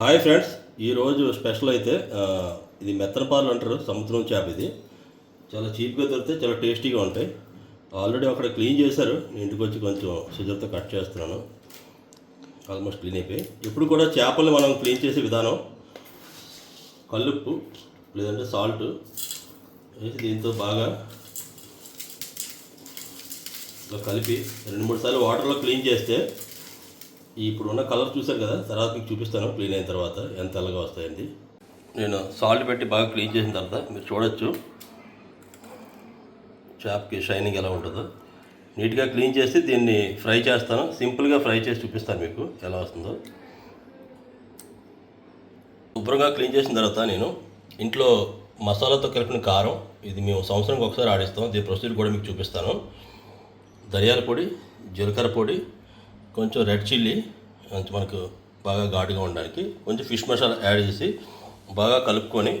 Hi friends, ఈరోజు special అయితే ఇది మెత్తనపాలు అంటారు. సముద్రం చేప ఇది చాలా చీప్గా దొరికితే చాలా టేస్టీగా ఉంటాయి. ఆల్రెడీ అక్కడ క్లీన్ చేశారు. నేను ఇంటికి వచ్చి కొంచెం సిజర్తో కట్ చేస్తున్నాను. ఆల్మోస్ట్ క్లీన్ అయిపోయి. ఇప్పుడు కూడా చేపల్ని మనం క్లీన్ చేసే విధానం కల్లుప్పు లేదంటే సాల్ట్ వేసి దీంతో బాగా ఇలా కలిపి 2-3 సార్లు వాటర్లో క్లీన్ చేస్తే ఇప్పుడు ఉన్న కలర్ చూసారు కదా, తర్వాత మీకు చూపిస్తాను క్లీన్ అయిన తర్వాత ఎంత తెల్లగా వస్తాయండి. నేను సాల్ట్ పెట్టి బాగా క్లీన్ చేసిన తర్వాత మీరు చూడొచ్చు చేపకి షైనింగ్ ఎలా ఉంటుందో. నీట్గా క్లీన్ చేసి దీన్ని ఫ్రై చేస్తాను. సింపుల్గా ఫ్రై చేసి చూపిస్తాను మీకు ఎలా వస్తుందో. శుభ్రంగా క్లీన్ చేసిన తర్వాత నేను ఇంట్లో మసాలాతో కలిపిన కారం, ఇది మేము సంవత్సరానికి ఒకసారి ఆడిస్తాం. దీని ప్రొసీజర్ కూడా మీకు చూపిస్తాను. ధనియాల పొడి, జీలకర్ర పొడి, కొంచెం రెడ్ చిల్లీ, కొంచెం మనకు బాగా ఘాటుగా ఉండడానికి కొంచెం ఫిష్ మసాలా యాడ్ చేసి బాగా కలుపుకొని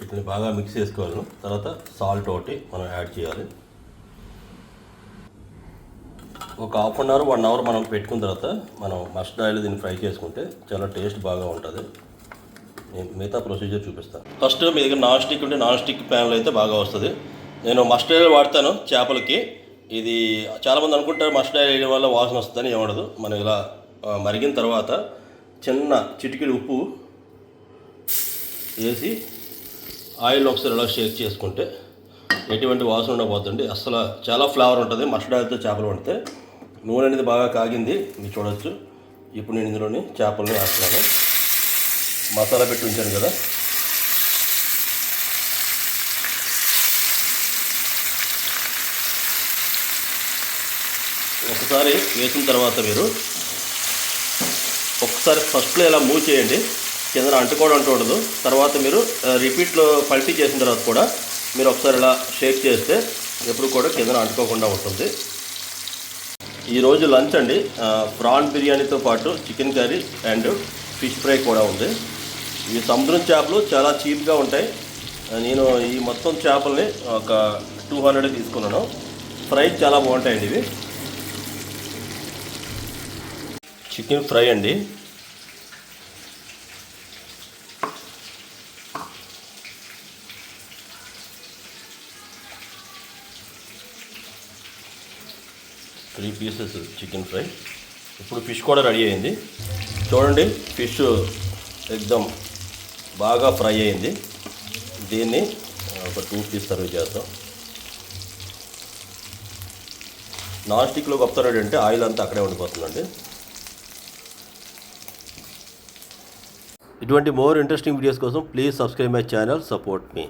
వీటిని బాగా మిక్స్ చేసుకోవాలి. తర్వాత సాల్ట్ ఒకటి మనం యాడ్ చేయాలి. ఒక హాఫ్ అన్ అవర్ 1 అవర్ మనం పెట్టుకున్న తర్వాత మనం మస్టర్డ్ ఆయిల్ దీన్ని ఫ్రై చేసుకుంటే చాలా టేస్ట్ బాగా ఉంటుంది. నేను మిగతా ప్రొసీజర్ చూపిస్తాను. ఫస్ట్ మీ దగ్గర నాన్ స్టిక్ ఉంటే నాన్ స్టిక్ ప్యాన్లో అయితే బాగా వస్తుంది. నేను మస్టర్డ్ ఆయిల్ వాడతాను చేపలకి. ఇది చాలామంది అనుకుంటారు మస్టర్డ్ ఆయిల్ వేయడం వల్ల వాసన వస్తుందని. ఏమడదు. మనం ఇలా మరిగిన తర్వాత చిన్న చిటికెడు ఉప్పు వేసి ఆయిల్ ఒకసారి ఇలా షేక్ చేసుకుంటే ఎటువంటి వాసన ఉండబోతుంది. అసలు చాలా ఫ్లేవర్ ఉంటుంది మస్టర్డ్ ఆయిల్తో చేపలు వండితే. నూనె అనేది బాగా కాగింది, మీరు చూడవచ్చు. ఇప్పుడు నేను ఇందులోని చేపలను వేస్తున్నాను. మసాలా పెట్టి ఉంచాను కదా, ఒకసారి వేసిన తర్వాత మీరు ఒకసారి ఫస్ట్లో ఇలా మూవ్ చేయండి. కింద అంటుకోవడం అంటూ ఉండదు. తర్వాత మీరు రిపీట్లో పల్టీ చేసిన తర్వాత కూడా మీరు ఒకసారి ఇలా షేక్ చేస్తే ఎప్పుడు కూడా కింద అంటుకోకుండా ఉంటుంది. ఈరోజు లంచ్ అండి. ప్రాన్ బిర్యానీతో పాటు chicken curry and fish fry కూడా ఉంది. ఈ సముద్రం చేపలు చాలా చీప్గా ఉంటాయి. నేను ఈ మొత్తం చేపల్ని ఒక 200 తీసుకున్నాను. ఫ్రై చాలా బాగుంటాయండి ఇవి. చికెన్ ఫ్రై అండి. Three pieces chicken fry. ఇప్పుడు ఫిష్ కూడా రెడీ అయింది. చూడండి, ఫిష్ ఎక్దమ్ బాగా ఫ్రై అయింది. దీన్ని ఒక 2 పీస్ సర్వ్ చేద్దాం. నాన్ స్టిక్లో గొప్ప అంటే ఆయిల్ అంతా అక్కడే ఉండిపోతుందండి. ఇటువంటి మోర్ ఇంట్రెస్టింగ్ వీడియోస్ కోసం please subscribe my channel, support me.